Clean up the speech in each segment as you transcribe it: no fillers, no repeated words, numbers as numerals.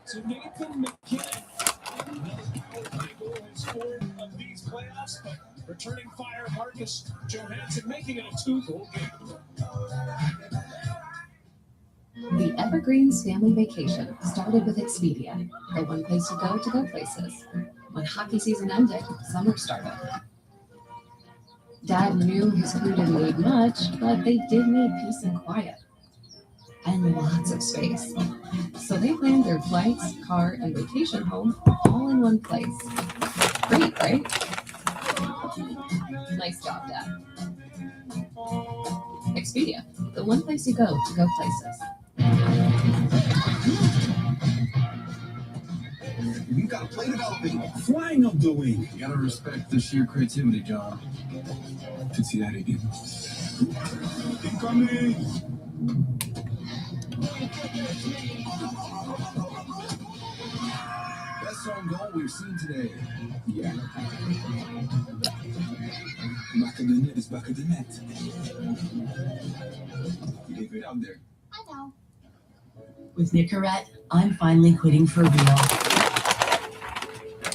to Nathan McKinnon. Another power play goal has scored of these playoffs, but returning fire Marcus Johansson making it a 2-goal game. The Evergreens family vacation started with Expedia, the one place you go to go places. When hockey season ended, summer started. Dad knew his crew didn't need much, but they did need peace and quiet. And lots of space. So they planned their flights, car, and vacation home all in one place. Great, right? Nice job, Dad. Expedia, the one place you go to go places. You gotta play developing. Flying up the wing. You gotta respect the sheer creativity, John. To see that again. Incoming! Best on goal we've seen today. Yeah. Back of the net is back of the net. You did good out there. I know. With Nicorette, I'm finally quitting for real.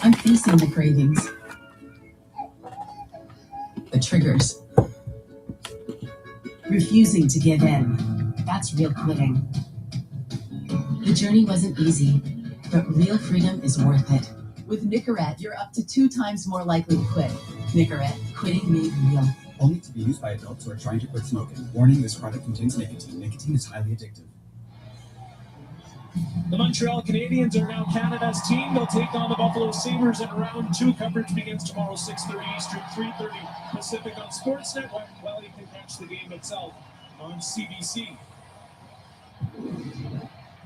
I'm facing the cravings, the triggers, refusing to give in. That's real quitting. The journey wasn't easy, but real freedom is worth it. With Nicorette, you're up to 2 times more likely to quit. Nicorette, quitting made real. Only to be used by adults who are trying to quit smoking. Warning, this product contains nicotine. Nicotine is highly addictive. The Montreal Canadiens are now Canada's team. They'll take on the Buffalo Sabres in round 2. Coverage begins tomorrow, 6:30 Eastern, 3:30 Pacific on Sportsnet. Well, you can catch the game itself on CBC.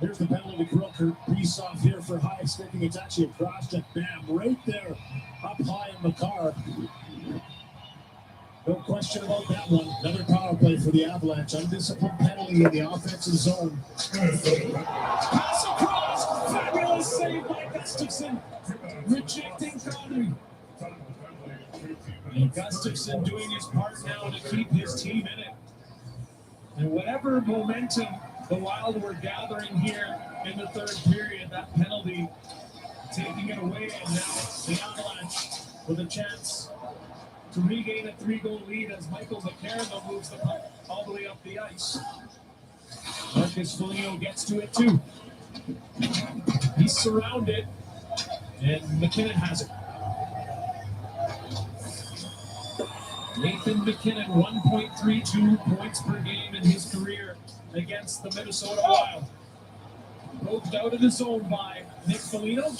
There's the penalty to Kirill Kaprizov here for high sticking. It's actually a cross check. Bam, right there, up high in the car. No question about that one. Another power play for the Avalanche. Undisciplined penalty in the offensive zone. Pass across. Fabulous save by Gustafsson. Rejecting Connery. And Gustafsson doing his part now to keep his team in it. And whatever momentum the Wild were gathering here in the third period, that penalty taking it away. And now the Avalanche with a chance to regain a 3-goal lead as Michael McCarron moves the puck all the way up the ice. Marcus Foligno gets to it too. He's surrounded, and McKinnon has it. Nathan McKinnon, 1.32 points per game in his career against the Minnesota Wild. Poked out of the zone by Nick Foligno.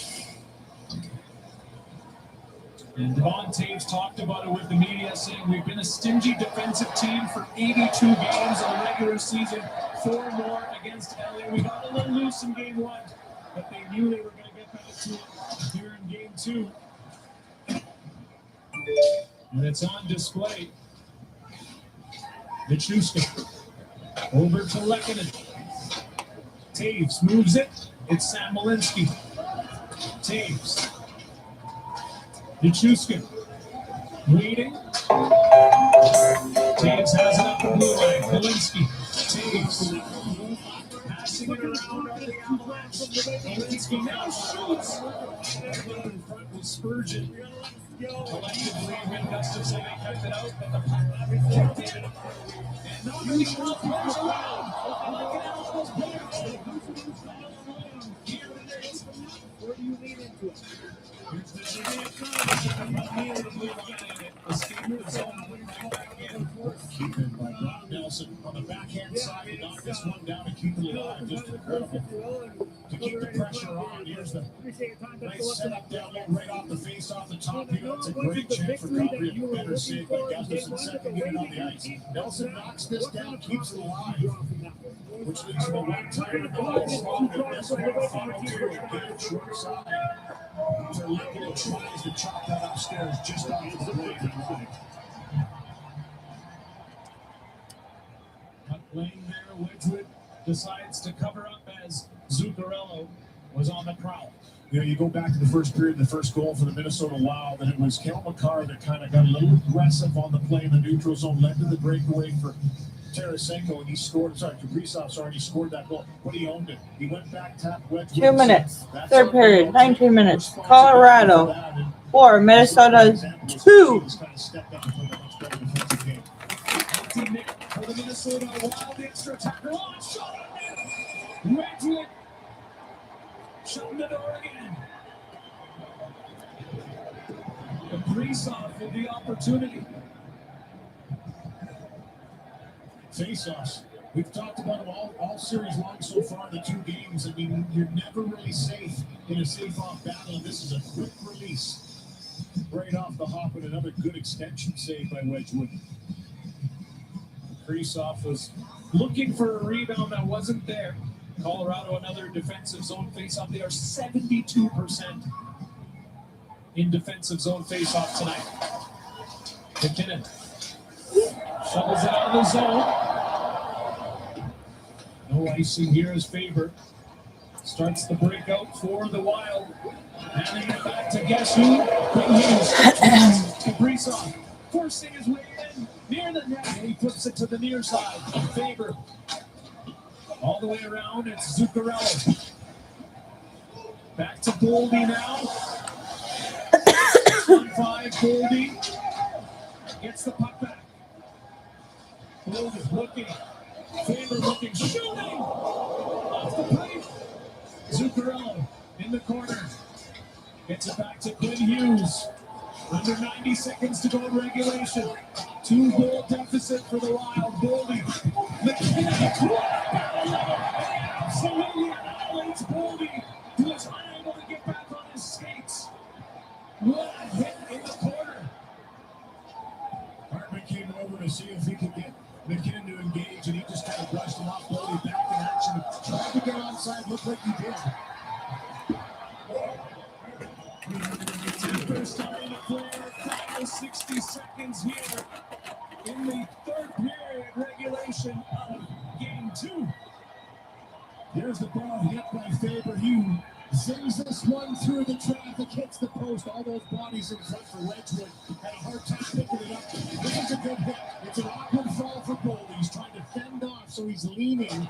And Devon Taves talked about it with the media, saying we've been a stingy defensive team for 82 games in the regular season, 4 more against LA. We got a little loose in game 1, but they knew they were going to get back to it here in game 2. And it's on display. Nichushkin over to Lehkonen. Taves moves it. It's Sam Malinsky. Taves. Nichushkin waiting. Taves has it up the blue line. Malinsky. Taves passing it around on the Avalanche. Malinsky now shoots. In front with Spurgeon. Collectively, when Gustafsson kept it out, but the puck kept it. And now the shot comes around. Here it is. Where do you lean into it? Here's the escape the zone, put it right back in. Keep it by Brock Nelson on the backhand side to knock this one down and keep it alive. Just incredible. To keep the pressure on. Here's the nice setup down there right off the face, off the top here. That's a great chance for Gabriel. Better save by Gustafsson, second unit on the ice. Nelson knocks this down, keeps it alive, which leaves him a one tighter goal. Strong with this one. Final two. Good short side. Lehkonen tries to chop that upstairs just off the blade. Not playing there. Wedgwood decides to cover up as Zuccarello was on the prowl. You know, you go back to the first period, the first goal for the Minnesota Wild, and it was Cale Makar that kind of got a little aggressive on the play in the neutral zone, led to the breakaway for Tarasenko, and he scored. Sorry, Kaprizov, and he scored that goal, but he owned it. He went back, tapped Wedgwood. 2 minutes. Third period, 19 minutes. Colorado 4, Minnesota 2. For the Minnesota Wild, the extra attacker on, shot on net. Wedgwood shot the door again. Kaprizov with the opportunity. Face-offs. We've talked about them all series long so far, the 2 games. I mean, you're never really safe in a safe-off battle, and this is a quick release. Right off the hop, and another good extension save by Wedgwood. Kaprizov was looking for a rebound that wasn't there. Colorado, another defensive zone face-off. They are 72% in defensive zone face-off tonight. McKinnon shovels it out of the zone. No icing here as Faber starts the breakout for the Wild. Handing it back to guess who? Kaprizov forcing his way in near the net. He flips it to the near side. Faber all the way around. It's Zuccarello. Back to Goldie now. 1-5 Goldie gets the puck back. Goldie looking. Faber looking, shooting off the plate. Zuccarello in the corner. Gets it back to Quinn Hughes. Under 90 seconds to go in regulation. 2-goal deficit for the Wild. Goldie. McKinnon. Absolutely annihilates Goldie, who is unable to get back on his skates. What a hit in the corner. Hartman came over to see if he could get McKinnon to engage, and he just kind of brushed him off. Goldie back in action. Tried to get onside, looked like he did. First time in the player, final 60 seconds here in the third period regulation of game 2. Here's the ball hit by Faber. Hugh sends this one through the traffic, hits the post. All those bodies in front for Wedgwood had a hard time picking it up. This is a good hit. It's an awkward fall for Goldie. He's trying to fend off, so he's leaning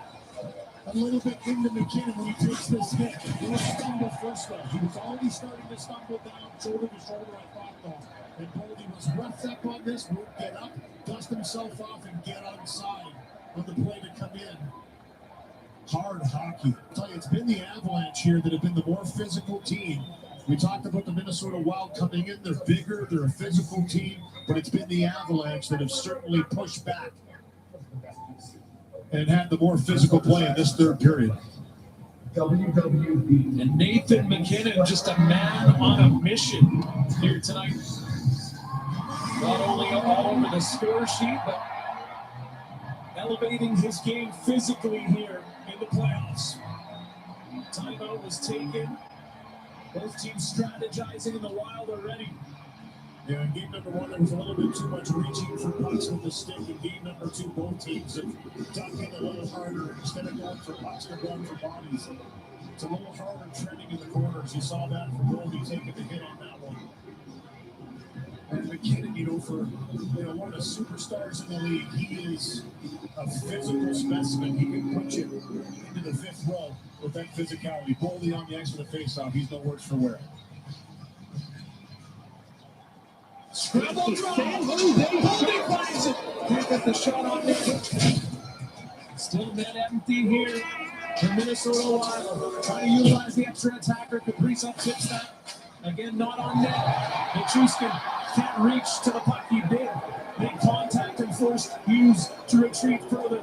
a little bit into McKinnon when he takes this hit. He was stumble first though. He was already starting to stumble down, shoulder to shoulder, I thought though. And Goldie was roughed up on this, would get up, dust himself off, and get outside on the play to come in. Hard hockey. I'll tell you, it's been the Avalanche here that have been the more physical team. We talked about the Minnesota Wild coming in. They're bigger, they're a physical team, but it's been the Avalanche that have certainly pushed back and had the more physical play in this third period. WWB. And Nathan McKinnon, just a man on a mission here tonight. Not only all over the score sheet, but elevating his game physically here in the playoffs. Timeout was taken. Both teams strategizing, and the Wild are ready. Yeah, in game number 1, there was a little bit too much reaching for pucks with the stick. In game number 2, both teams have dug in a little harder. Instead of going for pucks, they're going for bodies. It's a little harder trending in the corners. You saw that from Goldie taking the hit on that one. And McKinnon, for one of the superstars in the league, he is a physical specimen. He can put you into the 5th row with that physicality. Goldie on the ice for the faceoff. He's no worse for wear. Scramble drive. Goldie finds it. Can't get the shot on net. Still net empty here. The Minnesota Wild trying to utilize the extra attacker. Kaprizov tips that. Again, not on net. Nichushkin can't reach to the puck. He did. Made contact and forced Hughes to retreat further.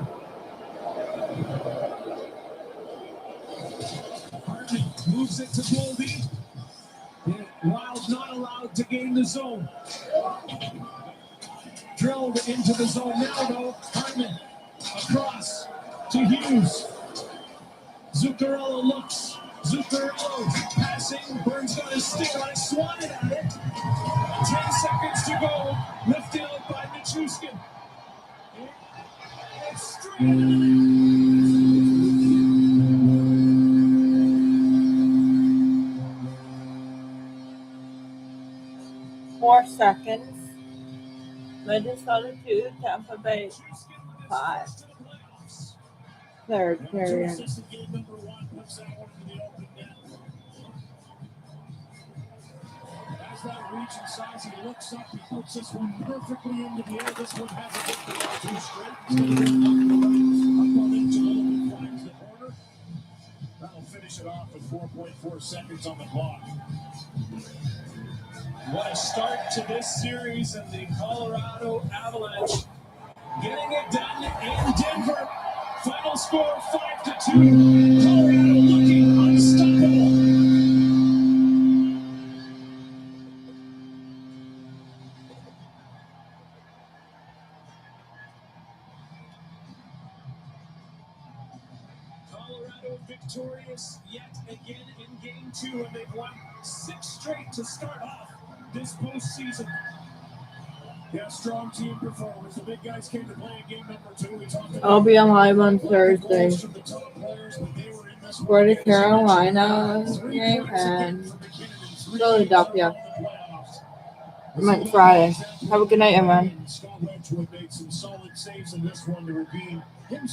Hartman moves it to Goldie. The Wild not allowed to gain the zone. Drilled into the zone now, though. Hartman across to Hughes. Zuccarello looks. Zuccarello passing. Burns got his stick on it, swatted at it. 10 seconds to go. Lifted out by Nichushkin. Extreme. 4 seconds. Minnesota 2, Tampa Bay 5. Third period. Assistant game number 1 puts that one into the open net. As that reach inside, he looks up, he puts this one perfectly into the air. This one hasn't hit the ball too straight. Up on into a little bit, finds the corner. That'll finish it off with 4.4 seconds on the clock. What a start to this series, and the Colorado Avalanche getting it done in Denver. Final score 5-2. Colorado looking unstoppable. Colorado victorious yet again in Game 2, and they've won 6 straight to start off this postseason. Yeah, strong team performance. The big guys came to play in game number 2. We talked about I'll be on live on Thursday from the top players, but they were in this one. for the Carolina game and Philadelphia. I meant Friday. Have a good night, everyone. Scott Wedgwood made some solid saves in this one to redeem himself.